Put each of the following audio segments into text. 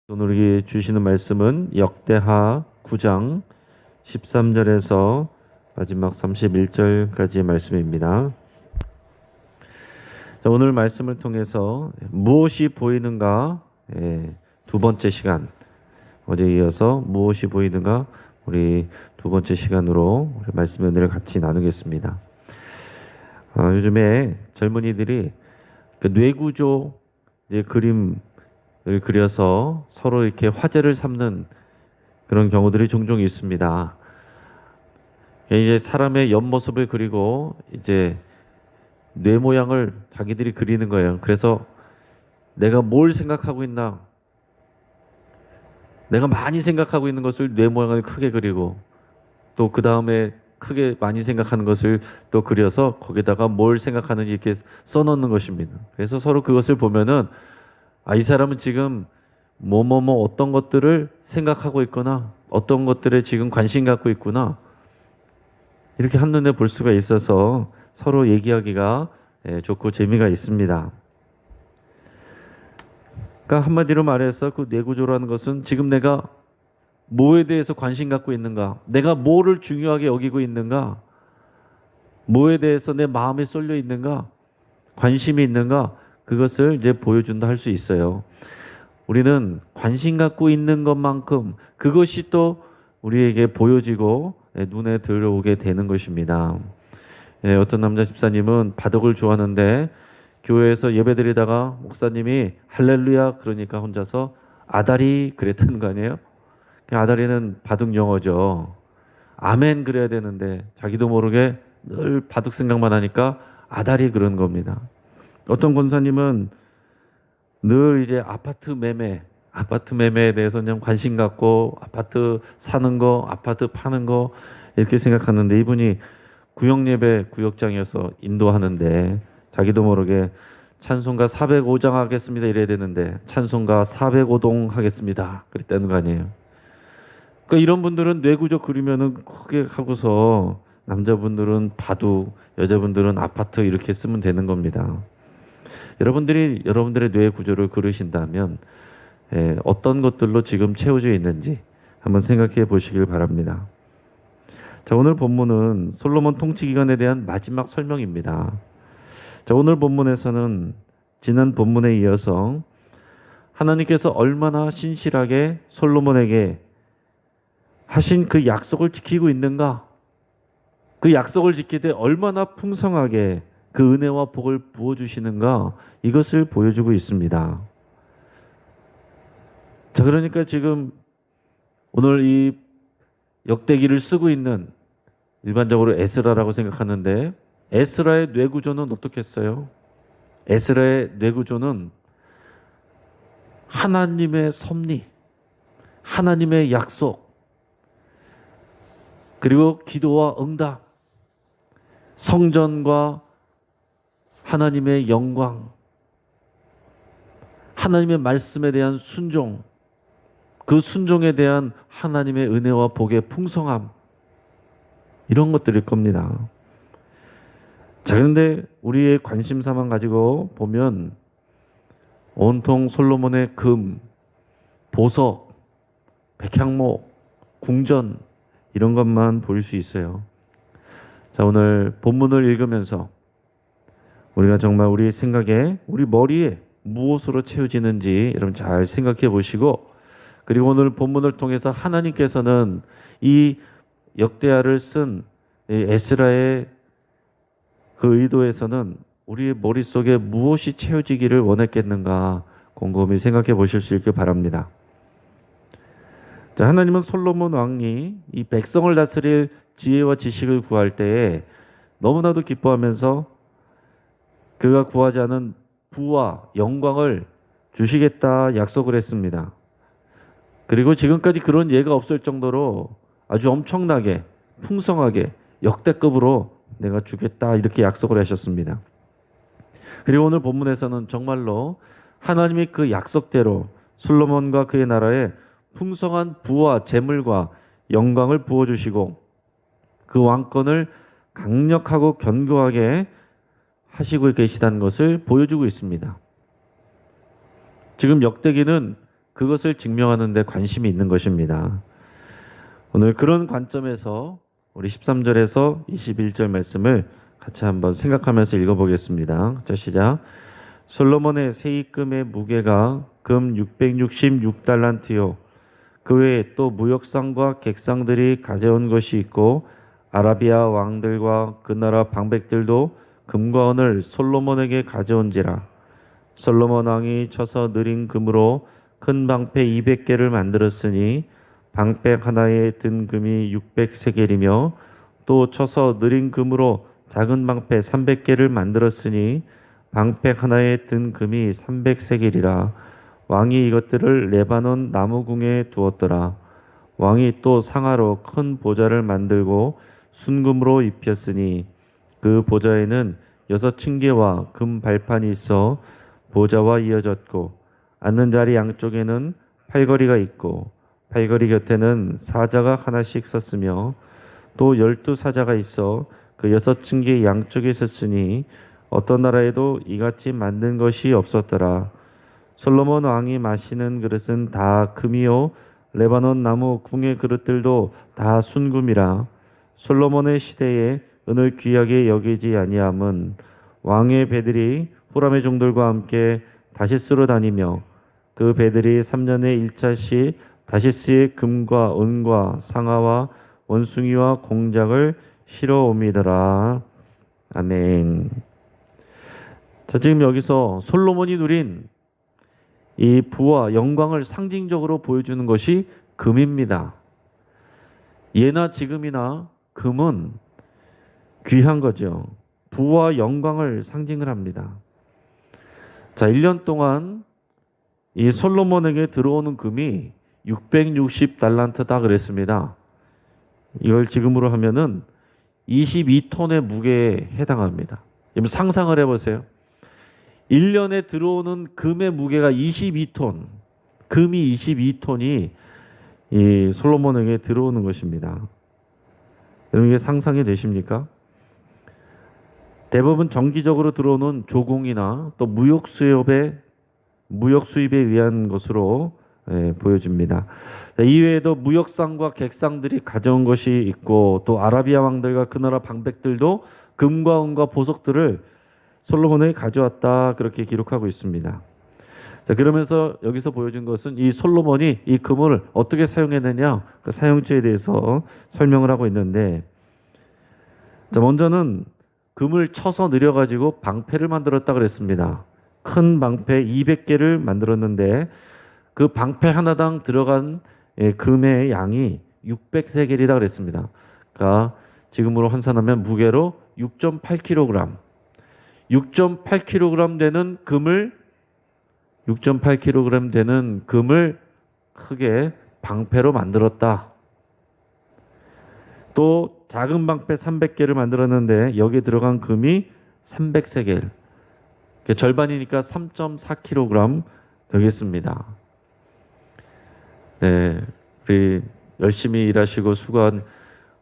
오늘 우리 주시는 말씀은 역대하 9장 13절에서 마지막 31절까지의 말씀입니다. 자, 오늘 말씀을 통해서 무엇이 보이는가, 두 번째 시간, 어제에 이어서 무엇이 보이는가 우리 두 번째 시간으로 우리 말씀의 은혜를 같이 나누겠습니다. 요즘에 젊은이들이 그 뇌구조 그림을 그려서 서로 이렇게 화제를 삼는 그런 경우들이 종종 있습니다. 이제 사람의 옆모습을 그리고 이제 뇌 모양을 자기들이 그리는 거예요. 그래서 내가 뭘 생각하고 있나, 내가 많이 생각하고 있는 것을 뇌 모양을 크게 그리고 또 그 다음에 크게 많이 생각하는 것을 또 그려서 거기다가 뭘 생각하는지 이렇게 써놓는 것입니다. 그래서 서로 그것을 보면은 이 사람은 지금 어떤 것들을 생각하고 있거나 어떤 것들에 지금 관심 갖고 있구나, 이렇게 한눈에 볼 수가 있어서 서로 얘기하기가 좋고 재미가 있습니다. 그러니까 한마디로 말해서 그 뇌구조라는 것은 지금 내가 뭐에 대해서 관심 갖고 있는가, 내가 뭐를 중요하게 여기고 있는가, 뭐에 대해서 내 마음이 쏠려 있는가, 관심이 있는가, 그것을 이제 보여준다 할 수 있어요. 우리는 관심 갖고 있는 것만큼 그것이 또 우리에게 보여지고 눈에 들어오게 되는 것입니다. 어떤 남자 집사님은 바둑을 좋아하는데 교회에서 예배드리다가 목사님이 할렐루야 그러니까 혼자서 아다리 그랬다는 거 아니에요? 아다리는 바둑 용어죠. 아멘 그래야 되는데 자기도 모르게 늘 바둑 생각만 하니까 아다리 그런 겁니다. 어떤 권사님은 늘 이제 아파트 매매에 대해서 그냥 관심 갖고 아파트 사는 거, 아파트 파는 거 이렇게 생각하는데, 이분이 구역예배 구역장이어서 인도하는데 자기도 모르게 찬송가 405장 하겠습니다 이래야 되는데 찬송가 405동 하겠습니다 그랬다는 거 아니에요. 그러니까 이런 분들은 뇌구조 그리면은 크게 하고서 남자분들은 바둑, 여자분들은 아파트 이렇게 쓰면 되는 겁니다. 여러분들이 여러분들의 뇌 구조를 그리신다면 어떤 것들로 지금 채워져 있는지 한번 생각해 보시길 바랍니다. 자, 오늘 본문은 솔로몬 통치 기간에 대한 마지막 설명입니다. 자, 오늘 본문에서는 지난 본문에 이어서 하나님께서 얼마나 신실하게 솔로몬에게 하신 그 약속을 지키고 있는가, 그 약속을 지킬 때 얼마나 풍성하게 그 은혜와 복을 부어주시는가, 이것을 보여주고 있습니다. 자, 그러니까 지금 오늘 이 역대기를 쓰고 있는 일반적으로 에스라라고 생각하는데, 에스라의 뇌구조는 어떻겠어요? 에스라의 뇌구조는 하나님의 섭리, 하나님의 약속, 그리고 기도와 응답, 성전과 하나님의 영광, 하나님의 말씀에 대한 순종, 그 순종에 대한 하나님의 은혜와 복의 풍성함, 이런 것들일 겁니다. 자, 그런데 우리의 관심사만 가지고 보면 온통 솔로몬의 금, 보석, 백향목, 궁전 이런 것만 보일 수 있어요. 자, 오늘 본문을 읽으면서 우리가 정말 우리 생각에, 우리 머리에 무엇으로 채워지는지 여러분 잘 생각해 보시고, 그리고 오늘 본문을 통해서 하나님께서는 이 역대하를 쓴 에스라의 그 의도에서는 우리의 머릿속에 무엇이 채워지기를 원했겠는가 곰곰이 생각해 보실 수 있길 바랍니다. 자, 하나님은 솔로몬 왕이 이 백성을 다스릴 지혜와 지식을 구할 때에 너무나도 기뻐하면서 그가 구하지 않은 부와 영광을 주시겠다 약속을 했습니다. 그리고 지금까지 그런 예가 없을 정도로 아주 엄청나게 풍성하게 역대급으로 내가 주겠다 이렇게 약속을 하셨습니다. 그리고 오늘 본문에서는 정말로 하나님이 그 약속대로 솔로몬과 그의 나라에 풍성한 부와 재물과 영광을 부어주시고 그 왕권을 강력하고 견고하게 하시고 계시다는 것을 보여주고 있습니다. 지금 역대기는 그것을 증명하는 데 관심이 있는 것입니다. 오늘 그런 관점에서 우리 13절에서 21절 말씀을 같이 한번 생각하면서 읽어보겠습니다. 자, 시작. 솔로몬의 세입금의 무게가 금 666달란트요. 그 외에 또 무역상과 객상들이 가져온 것이 있고 아라비아 왕들과 그 나라 방백들도 금과 은을 솔로몬에게 가져온지라. 솔로몬 왕이 쳐서 느린 금으로 큰 방패 200개를 만들었으니 방패 하나에 든 금이 600세겔이며 또 쳐서 느린 금으로 작은 방패 300개를 만들었으니 방패 하나에 든 금이 300세겔이라. 왕이 이것들을 레바논 나무궁에 두었더라. 왕이 또 상하로 큰 보좌를 만들고 순금으로 입혔으니 그 보좌에는 6층계와 금 발판이 있어 보좌와 이어졌고 앉는 자리 양쪽에는 팔걸이가 있고 팔걸이 곁에는 사자가 하나씩 섰으며 또 12사자가 있어 그 6층계 양쪽에 섰으니 어떤 나라에도 이같이 만든 것이 없었더라. 솔로몬 왕이 마시는 그릇은 다 금이요 레바논 나무 궁의 그릇들도 다 순금이라. 솔로몬의 시대에 은을 귀하게 여기지 아니함은 왕의 배들이 후람의 종들과 함께 다시스로 다니며 그 배들이 3년에 1차씩 다시스의 금과 은과 상아와 원숭이와 공작을 실어 옵니더라. 아멘. 자, 지금 여기서 솔로몬이 누린 이 부와 영광을 상징적으로 보여주는 것이 금입니다. 예나 지금이나 금은 귀한 거죠. 부와 영광을 상징을 합니다. 자, 1년 동안 이 솔로몬에게 들어오는 금이 660달란트다 그랬습니다. 이걸 지금으로 하면은 22톤의 무게에 해당합니다. 여러분 상상을 해보세요. 1년에 들어오는 금의 무게가 22톤, 금이 22톤이 이 솔로몬에게 들어오는 것입니다. 여러분 이게 상상이 되십니까? 대부분 정기적으로 들어오는 조공이나 또 무역 수입에 의한 것으로 보여집니다. 이외에도 무역상과 객상들이 가져온 것이 있고 또 아라비아 왕들과 그 나라 방백들도 금과 은과 보석들을 솔로몬에게 가져왔다 그렇게 기록하고 있습니다. 자, 그러면서 여기서 보여준 것은 이 솔로몬이 이 금을 어떻게 사용했느냐 그 사용처에 대해서 설명을 하고 있는데, 자, 먼저는 금을 쳐서 늘여가지고 방패를 만들었다 그랬습니다. 큰 방패 200개를 만들었는데 그 방패 하나당 들어간 금의 양이 600세겔이다 그랬습니다. 그러니까 지금으로 환산하면 무게로 6.8kg. 6.8kg 되는 금을 크게 방패로 만들었다. 또 작은 방패 300개를 만들었는데 여기에 들어간 금이 300세겔. 절반이니까 3.4kg 되겠습니다. 네, 우리 열심히 일하시고 수고한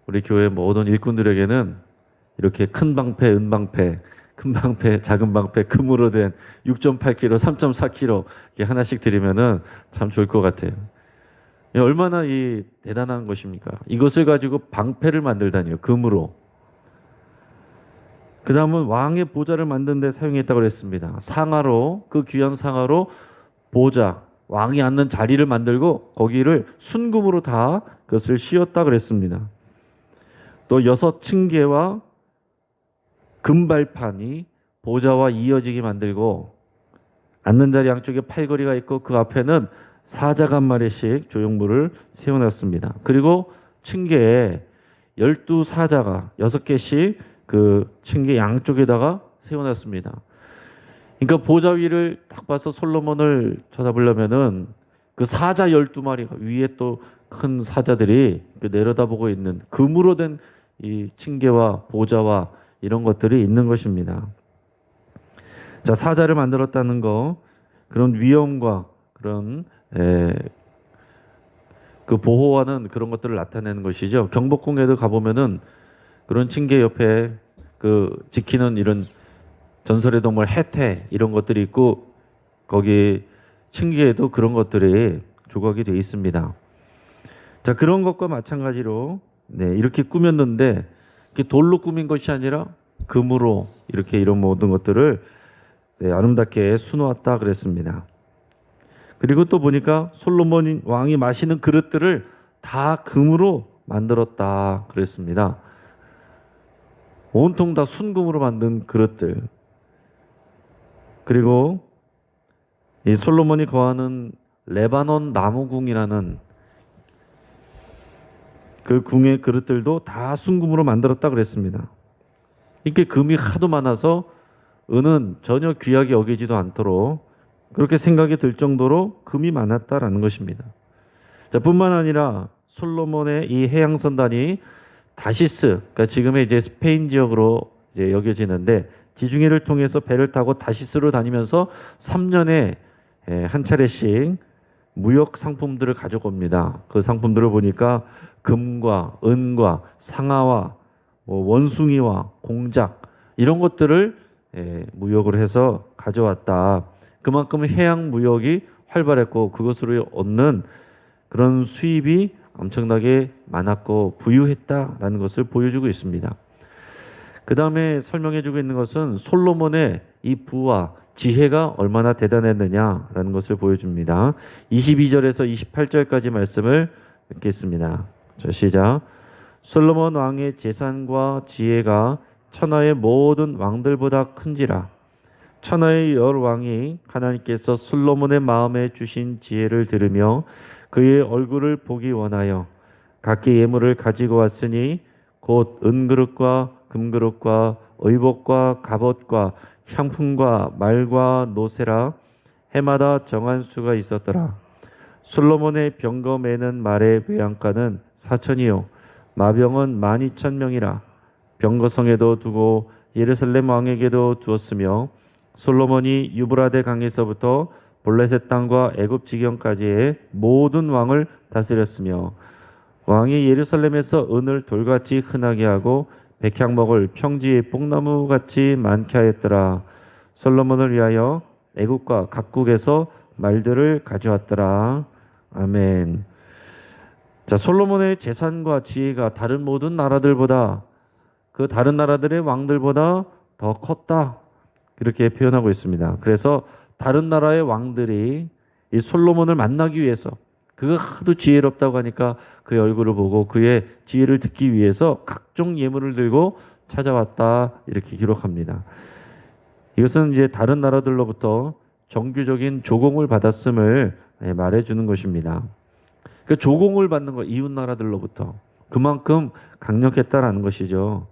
우리 교회 모든 일꾼들에게는 이렇게 큰 방패, 은방패, 큰 방패, 작은 방패, 금으로 된 6.8kg, 3.4kg 이렇게 하나씩 드리면은 참 좋을 것 같아요. 얼마나 이 대단한 것입니까? 이것을 가지고 방패를 만들다니요, 금으로. 그 다음은 왕의 보좌를 만드는 데 사용했다고 그랬습니다. 상아로, 그 귀한 상아로 보좌, 왕이 앉는 자리를 만들고 거기를 순금으로 다 그것을 씌웠다 그랬습니다. 또 6층계와 금발판이 보좌와 이어지게 만들고 앉는 자리 양쪽에 팔걸이가 있고 그 앞에는 사자가 한 마리씩 조형물을 세워놨습니다. 그리고 층계에 12사자가 6개씩 그 층계 양쪽에다가 세워놨습니다. 그러니까 보좌 위를 딱 봐서 솔로몬을 쳐다보려면은 그 사자 12마리가 위에 또 큰 사자들이 내려다보고 있는 금으로 된 이 층계와 보좌와 이런 것들이 있는 것입니다. 자, 사자를 만들었다는 거, 그런 위엄과 그런 그 보호하는 그런 것들을 나타내는 것이죠. 경복궁에도 가보면은 그런 층계 옆에 그 지키는 이런 전설의 동물 해태 이런 것들이 있고 거기 층계에도 그런 것들이 조각이 되어 있습니다. 자, 그런 것과 마찬가지로 이렇게 꾸몄는데 이렇게 돌로 꾸민 것이 아니라 금으로 이렇게 이런 모든 것들을 아름답게 수놓았다 그랬습니다. 그리고 또 보니까 솔로몬 왕이 마시는 그릇들을 다 금으로 만들었다 그랬습니다. 온통 다 순금으로 만든 그릇들. 그리고 이 솔로몬이 거하는 레바논 나무궁이라는 그 궁의 그릇들도 다 순금으로 만들었다 그랬습니다. 이렇게 금이 하도 많아서 은은 전혀 귀하게 여기지도 않도록 그렇게 생각이 들 정도로 금이 많았다라는 것입니다. 자, 뿐만 아니라 솔로몬의 이 해양선단이 다시스, 그러니까 지금의 이제 스페인 지역으로 이제 여겨지는데 지중해를 통해서 배를 타고 다시스로 다니면서 3년에 한 차례씩 무역 상품들을 가져옵니다. 그 상품들을 보니까 금과 은과 상아와 원숭이와 공작 이런 것들을 무역을 해서 가져왔다. 그만큼 해양 무역이 활발했고 그것으로 얻는 그런 수입이 엄청나게 많았고 부유했다라는 것을 보여주고 있습니다. 그 다음에 설명해주고 있는 것은 솔로몬의 이 부와 지혜가 얼마나 대단했느냐라는 것을 보여줍니다. 22절에서 28절까지 말씀을 읽겠습니다. 자, 시작. 솔로몬 왕의 재산과 지혜가 천하의 모든 왕들보다 큰지라. 천하의 열 왕이 하나님께서 솔로몬의 마음에 주신 지혜를 들으며 그의 얼굴을 보기 원하여 각기 예물을 가지고 왔으니 곧 은그릇과 금그릇과 의복과 갑옷과 향품과 말과 노새라. 해마다 정한 수가 있었더라. 솔로몬의 병거 매는 말의 외양간은 4천이요 마병은 12,000명이라. 병거성에도 두고 예루살렘 왕에게도 두었으며 솔로몬이 유브라데 강에서부터 블레셋 땅과 애굽 지경까지의 모든 왕을 다스렸으며 왕이 예루살렘에서 은을 돌같이 흔하게 하고 백향목을 평지의 뽕나무같이 많게 하였더라. 솔로몬을 위하여 애국과 각국에서 말들을 가져왔더라. 아멘. 자, 솔로몬의 재산과 지혜가 다른 모든 나라들보다 그 다른 나라들의 왕들보다 더 컸다. 이렇게 표현하고 있습니다. 그래서 다른 나라의 왕들이 이 솔로몬을 만나기 위해서 그가 하도 지혜롭다고 하니까 그의 얼굴을 보고 그의 지혜를 듣기 위해서 각종 예물을 들고 찾아왔다 이렇게 기록합니다. 이것은 이제 다른 나라들로부터 정규적인 조공을 받았음을 말해주는 것입니다. 그 조공을 받는 것 이웃 나라들로부터 그만큼 강력했다라는 것이죠.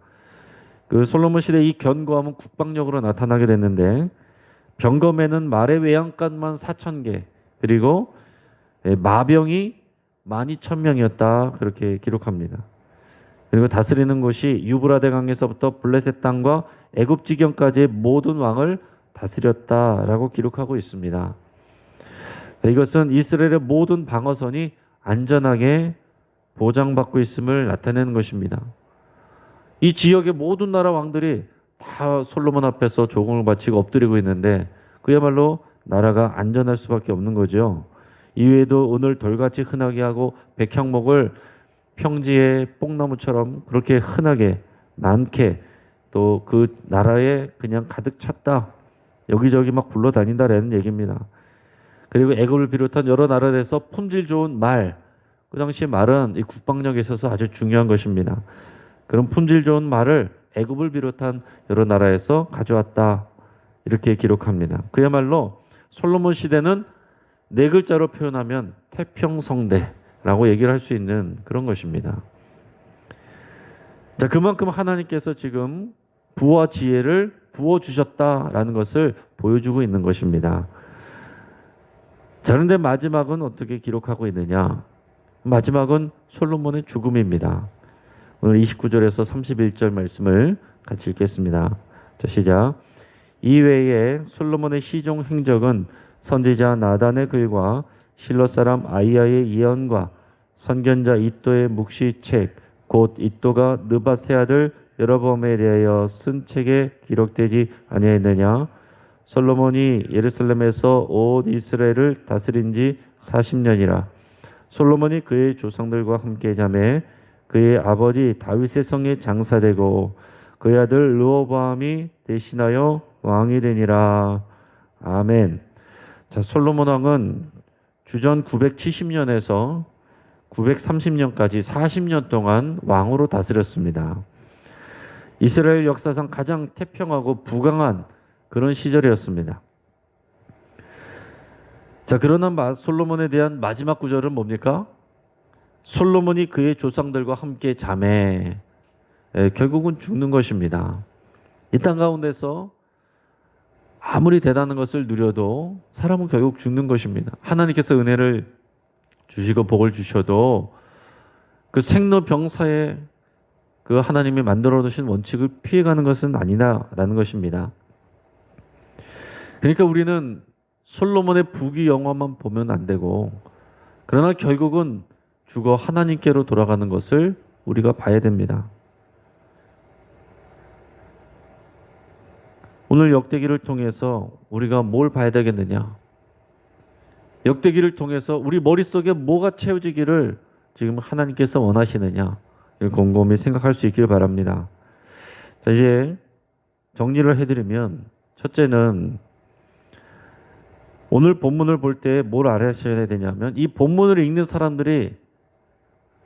그 솔로몬 시대 이 견고함은 국방력으로 나타나게 됐는데 병거매는 말의 외양간만 4,000개 그리고 마병이 12,000명이었다 그렇게 기록합니다. 그리고 다스리는 곳이 유브라데 강에서부터 블레셋 땅과 애굽 지경까지의 모든 왕을 다스렸다라고 기록하고 있습니다. 이것은 이스라엘의 모든 방어선이 안전하게 보장받고 있음을 나타내는 것입니다. 이 지역의 모든 나라 왕들이 다 솔로몬 앞에서 조공을 바치고 엎드리고 있는데 그야말로 나라가 안전할 수밖에 없는 거죠. 이외에도 은을 돌같이 흔하게 하고 백향목을 평지의 뽕나무처럼 그렇게 흔하게 많게 또 그 나라에 그냥 가득 찼다. 여기저기 막 굴러다닌다라는 얘기입니다. 그리고 애굽을 비롯한 여러 나라에서 품질 좋은 말, 그 당시 말은 이 국방력에 있어서 아주 중요한 것입니다. 그런 품질 좋은 말을 애굽을 비롯한 여러 나라에서 가져왔다. 이렇게 기록합니다. 그야말로 솔로몬 시대는 네 글자로 표현하면 태평성대라고 얘기를 할 수 있는 그런 것입니다. 자, 그만큼 하나님께서 지금 부와 지혜를 부어주셨다라는 것을 보여주고 있는 것입니다. 자, 그런데 마지막은 어떻게 기록하고 있느냐? 마지막은 솔로몬의 죽음입니다. 오늘 29절에서 31절 말씀을 같이 읽겠습니다. 자, 시작. 이외에 솔로몬의 시종 행적은 선지자 나단의 글과 실로 사람 아이야의 예언과 선견자 이또의 묵시책 곧 이또가 느밧의 아들 여로보암에 대하여 쓴 책에 기록되지 아니하였느냐? 솔로몬이 예루살렘에서 온 이스라엘을 다스린 지 40년이라. 솔로몬이 그의 조상들과 함께 자매 그의 아버지 다윗의 성에 장사되고 그의 아들 르호보암이 대신하여 왕이 되니라. 아멘. 자, 솔로몬 왕은 주전 970년에서 930년까지 40년 동안 왕으로 다스렸습니다. 이스라엘 역사상 가장 태평하고 부강한 그런 시절이었습니다. 자, 그러나 솔로몬에 대한 마지막 구절은 뭡니까? 솔로몬이 그의 조상들과 함께 자매, 결국은 죽는 것입니다. 이 땅 가운데서 아무리 대단한 것을 누려도 사람은 결국 죽는 것입니다. 하나님께서 은혜를 주시고 복을 주셔도 그 생로병사의 그 하나님이 만들어 두신 원칙을 피해가는 것은 아니다라는 것입니다. 그러니까 우리는 솔로몬의 부귀 영화만 보면 안 되고, 그러나 결국은 죽어 하나님께로 돌아가는 것을 우리가 봐야 됩니다. 오늘 역대기를 통해서 우리가 뭘 봐야 되겠느냐? 역대기를 통해서 우리 머릿속에 뭐가 채워지기를 지금 하나님께서 원하시느냐? 이걸 곰곰이 생각할 수 있길 바랍니다. 자, 이제 정리를 해드리면, 첫째는 오늘 본문을 볼 때 뭘 알아셔야 되냐면, 이 본문을 읽는 사람들이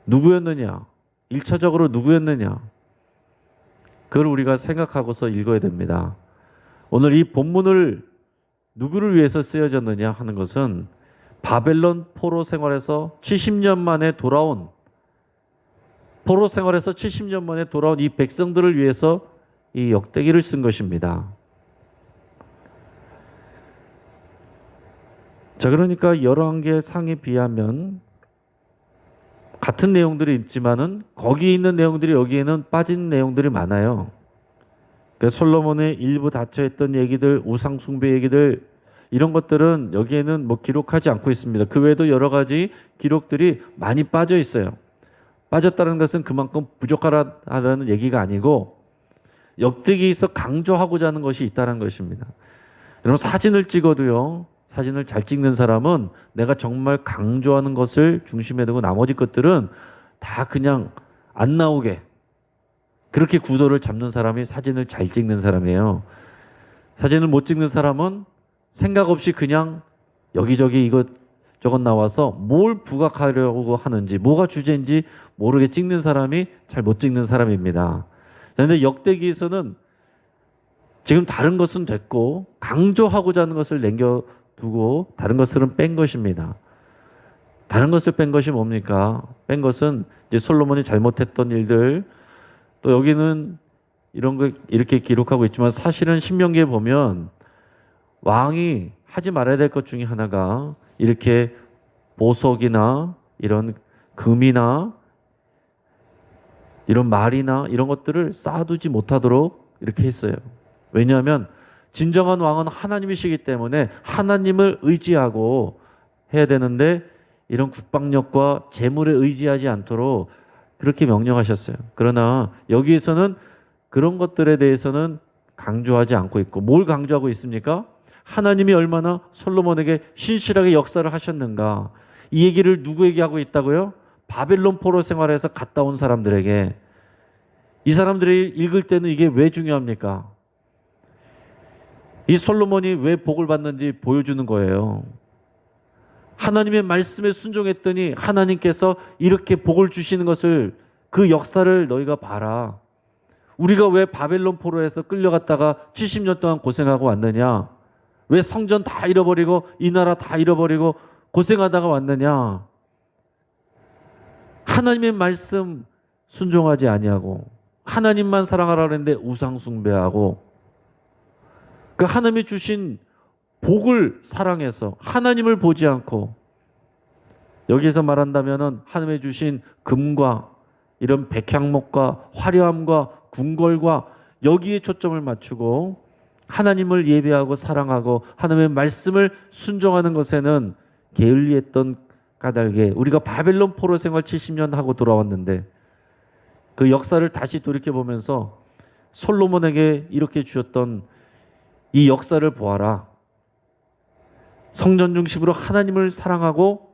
누구였느냐? 1차적으로 누구였느냐? 그걸 우리가 생각하고서 읽어야 됩니다. 오늘 이 본문을 누구를 위해서 쓰여졌느냐 하는 것은 바벨론 포로 생활에서 70년 만에 돌아온, 포로 생활에서 70년 만에 돌아온 이 백성들을 위해서 이 역대기를 쓴 것입니다. 자, 그러니까 열왕기의 상에 비하면 같은 내용들이 있지만은 거기 있는 내용들이 여기에는 빠진 내용들이 많아요. 그러니까 솔로몬의 일부 닫혀있던 얘기들, 우상 숭배 얘기들, 이런 것들은 여기에는 뭐 기록하지 않고 있습니다. 그 외에도 여러 가지 기록들이 많이 빠져 있어요. 빠졌다는 것은 그만큼 부족하다는 얘기가 아니고 역대기에서 강조하고자 하는 것이 있다는 것입니다. 여러분, 사진을 찍어도요, 사진을 잘 찍는 사람은 내가 정말 강조하는 것을 중심에 두고 나머지 것들은 다 그냥 안 나오게, 그렇게 구도를 잡는 사람이 사진을 잘 찍는 사람이에요. 사진을 못 찍는 사람은 생각 없이 그냥 여기저기 이것저것 나와서 뭘 부각하려고 하는지, 뭐가 주제인지 모르게 찍는 사람이 잘 못 찍는 사람입니다. 그런데 역대기에서는 지금 다른 것은 됐고 강조하고자 하는 것을 남겨두고 다른 것들은 뺀 것입니다. 다른 것을 뺀 것이 뭡니까? 뺀 것은 이제 솔로몬이 잘못했던 일들, 또 여기는 이런 거 이렇게 기록하고 있지만 사실은 신명기에 보면 왕이 하지 말아야 될 것 중에 하나가 이렇게 보석이나 이런 금이나 이런 말이나 이런 것들을 쌓아두지 못하도록 이렇게 했어요. 왜냐하면 진정한 왕은 하나님이시기 때문에 하나님을 의지하고 해야 되는데 이런 국방력과 재물에 의지하지 않도록 그렇게 명령하셨어요. 그러나 여기에서는 그런 것들에 대해서는 강조하지 않고 있고, 뭘 강조하고 있습니까? 하나님이 얼마나 솔로몬에게 신실하게 역사를 하셨는가. 이 얘기를 누구에게 하고 있다고요? 바벨론 포로 생활에서 갔다 온 사람들에게. 이 사람들이 읽을 때는 이게 왜 중요합니까? 이 솔로몬이 왜 복을 받는지 보여주는 거예요. 하나님의 말씀에 순종했더니 하나님께서 이렇게 복을 주시는 것을, 그 역사를 너희가 봐라. 우리가 왜 바벨론 포로에서 끌려갔다가 70년 동안 고생하고 왔느냐? 왜 성전 다 잃어버리고 이 나라 다 잃어버리고 고생하다가 왔느냐? 하나님의 말씀 순종하지 아니하고 하나님만 사랑하라 그랬는데 우상 숭배하고, 그 하나님이 주신 복을 사랑해서 하나님을 보지 않고, 여기서 말한다면은 하나님이 주신 금과 이런 백향목과 화려함과 궁궐과 여기에 초점을 맞추고 하나님을 예배하고 사랑하고 하나님의 말씀을 순종하는 것에는 게을리했던 까닭에 우리가 바벨론 포로 생활 70년 하고 돌아왔는데, 그 역사를 다시 돌이켜보면서 솔로몬에게 이렇게 주셨던 이 역사를 보아라. 성전 중심으로 하나님을 사랑하고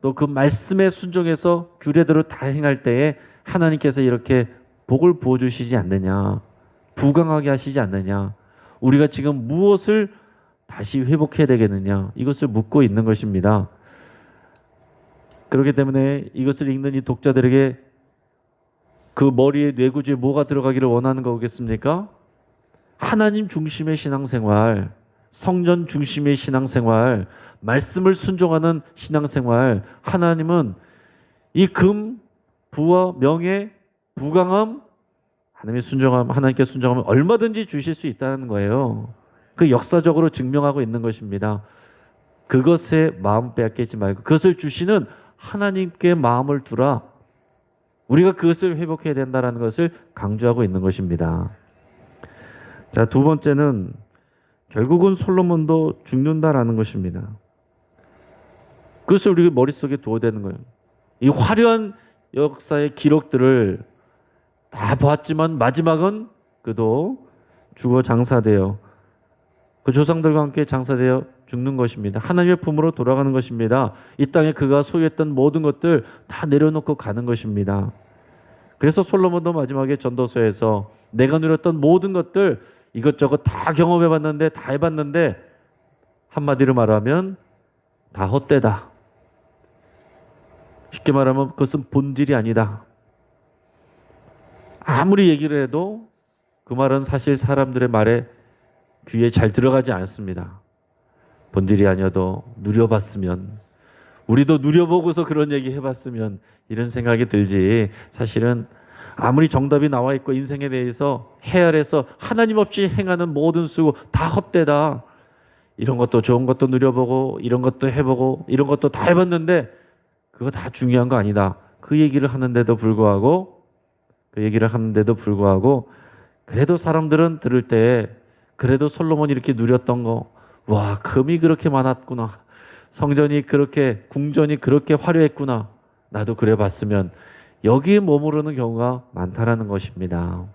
또 그 말씀에 순종해서 규례대로 다 행할 때에 하나님께서 이렇게 복을 부어주시지 않느냐. 부강하게 하시지 않느냐. 우리가 지금 무엇을 다시 회복해야 되겠느냐. 이것을 묻고 있는 것입니다. 그렇기 때문에 이것을 읽는 이 독자들에게 그 머리에 뇌구조에 뭐가 들어가기를 원하는 거겠습니까? 하나님 중심의 신앙생활, 성전 중심의 신앙생활, 말씀을 순종하는 신앙생활. 하나님은 이 금, 부와 명예, 부강함, 하나님께 순종하면 얼마든지 주실 수 있다는 거예요. 그 역사적으로 증명하고 있는 것입니다. 그것에 마음 빼앗기지 말고 그것을 주시는 하나님께 마음을 두라. 우리가 그것을 회복해야 된다는 것을 강조하고 있는 것입니다. 자, 두 번째는 결국은 솔로몬도 죽는다라는 것입니다. 그것을 우리 머릿속에 두어야 되는 거예요. 이 화려한 역사의 기록들을 다 보았지만 마지막은 그도 죽어 장사되어 그 조상들과 함께 장사되어 죽는 것입니다. 하나님의 품으로 돌아가는 것입니다. 이 땅에 그가 소유했던 모든 것들 다 내려놓고 가는 것입니다. 그래서 솔로몬도 마지막에 전도서에서 내가 누렸던 모든 것들 이것저것 다 경험해봤는데 다 해봤는데 한마디로 말하면 다 헛되다. 쉽게 말하면 그것은 본질이 아니다. 아무리 얘기를 해도 그 말은 사실 사람들의 말에 귀에 잘 들어가지 않습니다. 본질이 아니어도 누려봤으면, 우리도 누려보고서 그런 얘기 해봤으면 이런 생각이 들지, 사실은 아무리 정답이 나와 있고 인생에 대해서 헤아려서 하나님 없이 행하는 모든 수고 다 헛되다. 이런 것도 좋은 것도 누려보고 이런 것도 해보고 이런 것도 다 해봤는데 그거 다 중요한 거 아니다. 그 얘기를 하는데도 불구하고 그래도 사람들은 들을 때 그래도 솔로몬이 이렇게 누렸던 거, 와, 금이 그렇게 많았구나. 성전이 그렇게, 궁전이 그렇게 화려했구나. 나도 그래 봤으면, 여기에 머무르는 경우가 많다라는 것입니다.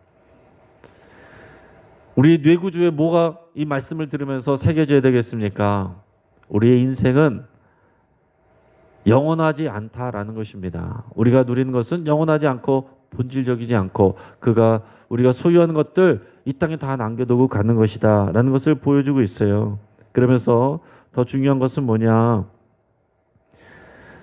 우리 뇌구조에 뭐가 이 말씀을 들으면서 새겨져야 되겠습니까? 우리의 인생은 영원하지 않다라는 것입니다. 우리가 누리는 것은 영원하지 않고 본질적이지 않고 우리가 소유하는 것들 이 땅에 다 남겨두고 가는 것이다 라는 것을 보여주고 있어요. 그러면서 더 중요한 것은 뭐냐?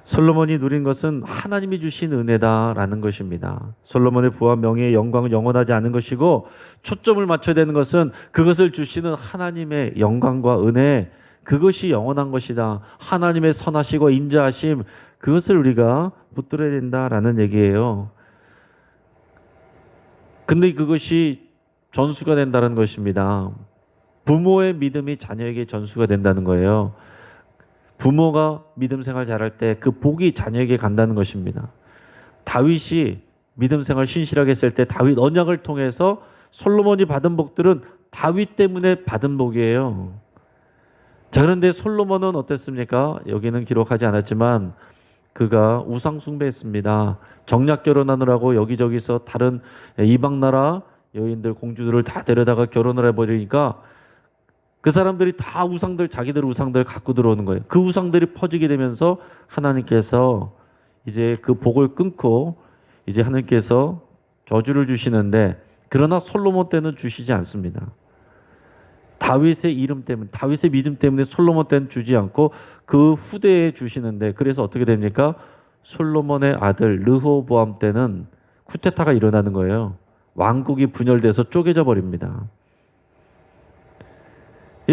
솔로몬이 누린 것은 하나님이 주신 은혜다라는 것입니다. 솔로몬의 부와 명예의 영광은 영원하지 않은 것이고 초점을 맞춰야 되는 것은 그것을 주시는 하나님의 영광과 은혜, 그것이 영원한 것이다. 하나님의 선하시고 인자하심, 그것을 우리가 붙들어야 된다라는 얘기예요. 근데 그것이 전수가 된다는 것입니다. 부모의 믿음이 자녀에게 전수가 된다는 거예요. 부모가 믿음 생활 잘할 때 그 복이 자녀에게 간다는 것입니다. 다윗이 믿음 생활 신실하게 했을 때 다윗 언약을 통해서 솔로몬이 받은 복들은 다윗 때문에 받은 복이에요. 자, 그런데 솔로몬은 어땠습니까? 여기는 기록하지 않았지만 그가 우상 숭배했습니다. 정략 결혼하느라고 여기저기서 다른 이방 나라 여인들, 공주들을 다 데려다가 결혼을 해버리니까 그 사람들이 다 자기들 우상들 갖고 들어오는 거예요. 그 우상들이 퍼지게 되면서 하나님께서 이제 그 복을 끊고 이제 하나님께서 저주를 주시는데, 그러나 솔로몬 때는 주시지 않습니다. 다윗의 믿음 때문에 솔로몬 때는 주지 않고 그 후대에 주시는데, 그래서 어떻게 됩니까? 솔로몬의 아들 르호보암 때는 쿠데타가 일어나는 거예요. 왕국이 분열돼서 쪼개져 버립니다.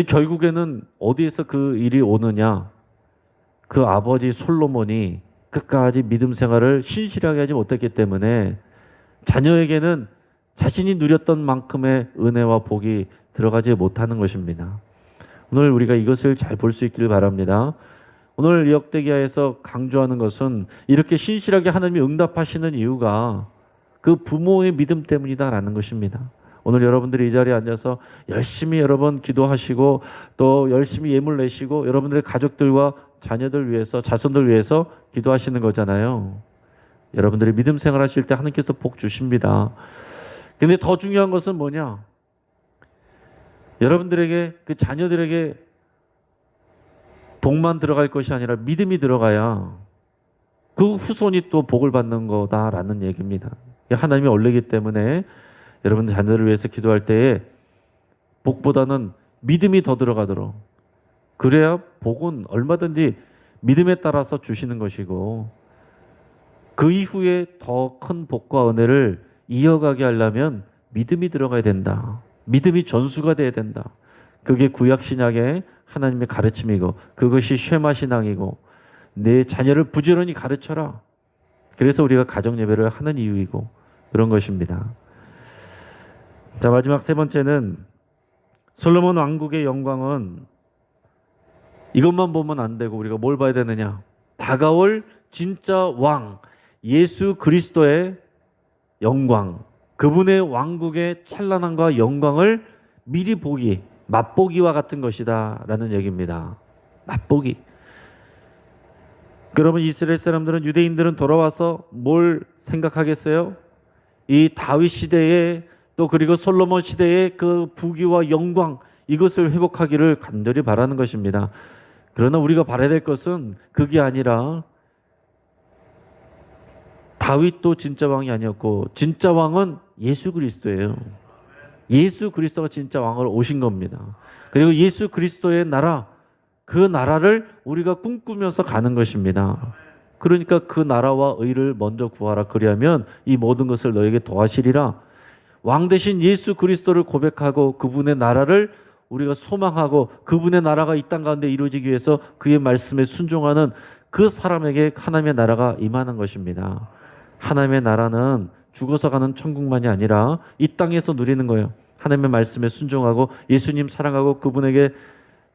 결국에는 어디에서 그 일이 오느냐? 그 아버지 솔로몬이 끝까지 믿음 생활을 신실하게 하지 못했기 때문에 자녀에게는 자신이 누렸던 만큼의 은혜와 복이 들어가지 못하는 것입니다. 오늘 우리가 이것을 잘 볼 수 있기를 바랍니다. 오늘 역대기하에서 강조하는 것은 이렇게 신실하게 하나님이 응답하시는 이유가 그 부모의 믿음 때문이다라는 것입니다. 오늘 여러분들이 이 자리에 앉아서 열심히 여러분 기도하시고 또 열심히 예물 내시고 여러분들의 가족들과 자녀들 위해서, 자손들 위해서 기도하시는 거잖아요. 여러분들이 믿음 생활하실 때 하나님께서 복 주십니다. 근데 더 중요한 것은 뭐냐? 여러분들에게, 그 자녀들에게 복만 들어갈 것이 아니라 믿음이 들어가야 그 후손이 또 복을 받는 거다라는 얘기입니다. 하나님의 원리이기 때문에 여러분 자녀를 위해서 기도할 때에 복보다는 믿음이 더 들어가도록, 그래야 복은 얼마든지 믿음에 따라서 주시는 것이고, 그 이후에 더 큰 복과 은혜를 이어가게 하려면 믿음이 들어가야 된다. 믿음이 전수가 돼야 된다. 그게 구약신약의 하나님의 가르침이고, 그것이 쉐마신앙이고, 내 자녀를 부지런히 가르쳐라. 그래서 우리가 가정예배를 하는 이유이고 그런 것입니다. 자, 마지막 세 번째는 솔로몬 왕국의 영광은 이것만 보면 안 되고 우리가 뭘 봐야 되느냐? 다가올 진짜 왕 예수 그리스도의 영광, 그분의 왕국의 찬란함과 영광을 미리 보기, 맛보기와 같은 것이다 라는 얘기입니다. 맛보기. 그러면 이스라엘 사람들은, 유대인들은 돌아와서 뭘 생각하겠어요? 이 다윗 시대에, 또 그리고 솔로몬 시대의 그 부귀와 영광, 이것을 회복하기를 간절히 바라는 것입니다. 그러나 우리가 바라야 될 것은 그게 아니라, 다윗도 진짜 왕이 아니었고 진짜 왕은 예수 그리스도예요. 예수 그리스도가 진짜 왕으로 오신 겁니다. 그리고 예수 그리스도의 나라, 그 나라를 우리가 꿈꾸면서 가는 것입니다. 그러니까 그 나라와 의를 먼저 구하라. 그리하면 이 모든 것을 너에게 더하시리라. 왕 대신 예수 그리스도를 고백하고 그분의 나라를 우리가 소망하고, 그분의 나라가 이 땅 가운데 이루어지기 위해서 그의 말씀에 순종하는 그 사람에게 하나님의 나라가 임하는 것입니다. 하나님의 나라는 죽어서 가는 천국만이 아니라 이 땅에서 누리는 거예요. 하나님의 말씀에 순종하고 예수님 사랑하고 그분에게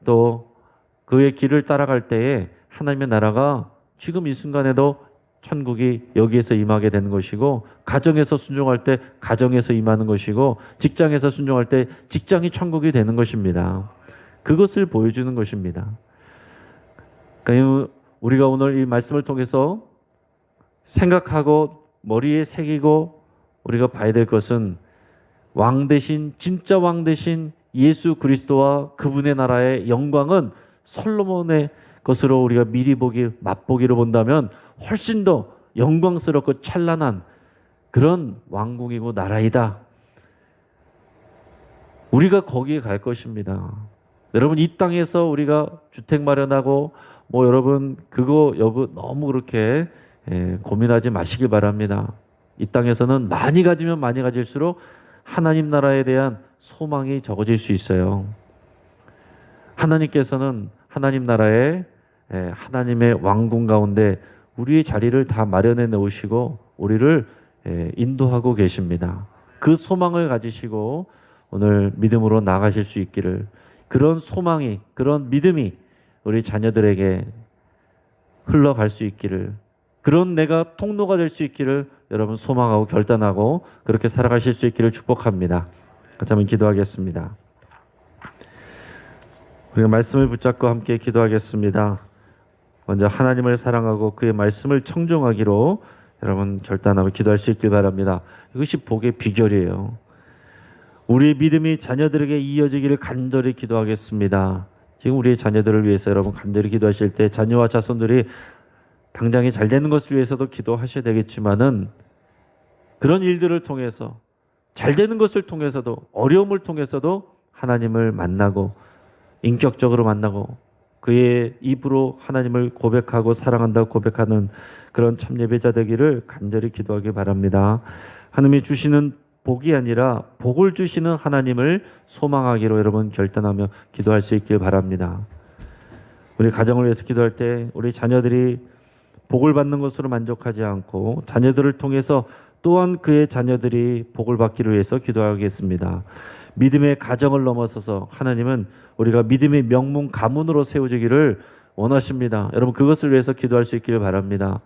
또 그의 길을 따라갈 때에 하나님의 나라가 지금 이 순간에도 천국이 여기에서 임하게 되는 것이고, 가정에서 순종할 때 가정에서 임하는 것이고, 직장에서 순종할 때 직장이 천국이 되는 것입니다. 그것을 보여주는 것입니다. 그러니까 우리가 오늘 이 말씀을 통해서 생각하고 머리에 새기고 우리가 봐야 될 것은, 왕 대신, 진짜 왕 대신 예수 그리스도와 그분의 나라의 영광은 솔로몬의 것으로 우리가 미리 보기, 맛보기로 본다면 훨씬 더 영광스럽고 찬란한 그런 왕국이고 나라이다. 우리가 거기에 갈 것입니다. 여러분, 이 땅에서 우리가 주택 마련하고 여러분 그거 너무 그렇게 고민하지 마시길 바랍니다. 이 땅에서는 많이 가지면 많이 가질수록 하나님 나라에 대한 소망이 적어질 수 있어요. 하나님께서는 하나님 나라에, 하나님의 왕궁 가운데 우리의 자리를 다 마련해 놓으시고 우리를 인도하고 계십니다. 그 소망을 가지시고 오늘 믿음으로 나가실 수 있기를, 그런 소망이, 그런 믿음이 우리 자녀들에게 흘러갈 수 있기를, 그런 내가 통로가 될 수 있기를 여러분 소망하고 결단하고 그렇게 살아가실 수 있기를 축복합니다. 같이 한번 기도하겠습니다. 우리가 말씀을 붙잡고 함께 기도하겠습니다. 먼저 하나님을 사랑하고 그의 말씀을 청종하기로 여러분 결단하고 기도할 수 있길 바랍니다. 이것이 복의 비결이에요. 우리의 믿음이 자녀들에게 이어지기를 간절히 기도하겠습니다. 지금 우리의 자녀들을 위해서 여러분 간절히 기도하실 때 자녀와 자손들이 당장에 잘 되는 것을 위해서도 기도하셔야 되겠지만은, 그런 일들을 통해서, 잘 되는 것을 통해서도, 어려움을 통해서도 하나님을 만나고 인격적으로 만나고 그의 입으로 하나님을 고백하고 사랑한다고 고백하는 그런 참 예배자 되기를 간절히 기도하기 바랍니다. 하나님이 주시는 복이 아니라 복을 주시는 하나님을 소망하기로 여러분 결단하며 기도할 수 있길 바랍니다. 우리 가정을 위해서 기도할 때 우리 자녀들이 복을 받는 것으로 만족하지 않고 자녀들을 통해서 또한 그의 자녀들이 복을 받기를 위해서 기도하겠습니다. 믿음의 가정을 넘어서서 하나님은 우리가 믿음의 명문 가문으로 세워지기를 원하십니다. 여러분 그것을 위해서 기도할 수 있기를 바랍니다.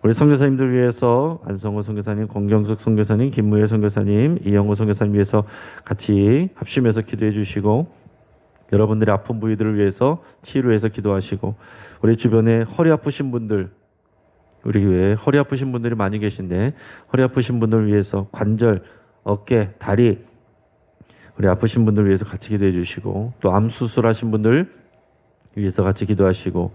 우리 선교사님들 위해서 안성호 선교사님, 권경숙 선교사님, 김무일 선교사님, 이영호 선교사님 위해서 같이 합심해서 기도해 주시고, 여러분들의 아픈 부위들을 위해서 치유해서 기도하시고, 우리 주변에 허리 아프신 분들, 우리 교회에 허리 아프신 분들이 많이 계신데 허리 아프신 분들을 위해서 관절, 어깨, 다리, 우리 아프신 분들 위해서 같이 기도해 주시고, 또 암 수술하신 분들 위해서 같이 기도하시고,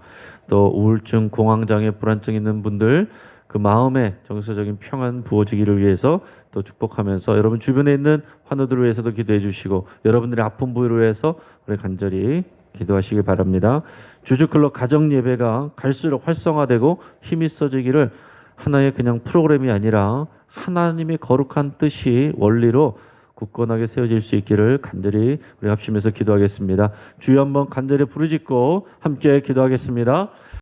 또 우울증, 공황장애, 불안증 있는 분들 그 마음의 정서적인 평안 부어지기를 위해서 또 축복하면서, 여러분 주변에 있는 환우들을 위해서도 기도해 주시고, 여러분들의 아픈 부위를 위해서 우리 간절히 기도하시길 바랍니다. 주주클럽 가정 예배가 갈수록 활성화되고 힘이 있어지기를, 하나의 그냥 프로그램이 아니라 하나님의 거룩한 뜻이 원리로 굳건하게 세워질 수 있기를 간절히 우리 합심해서 기도하겠습니다. 주여 한번 간절히 부르짖고 함께 기도하겠습니다.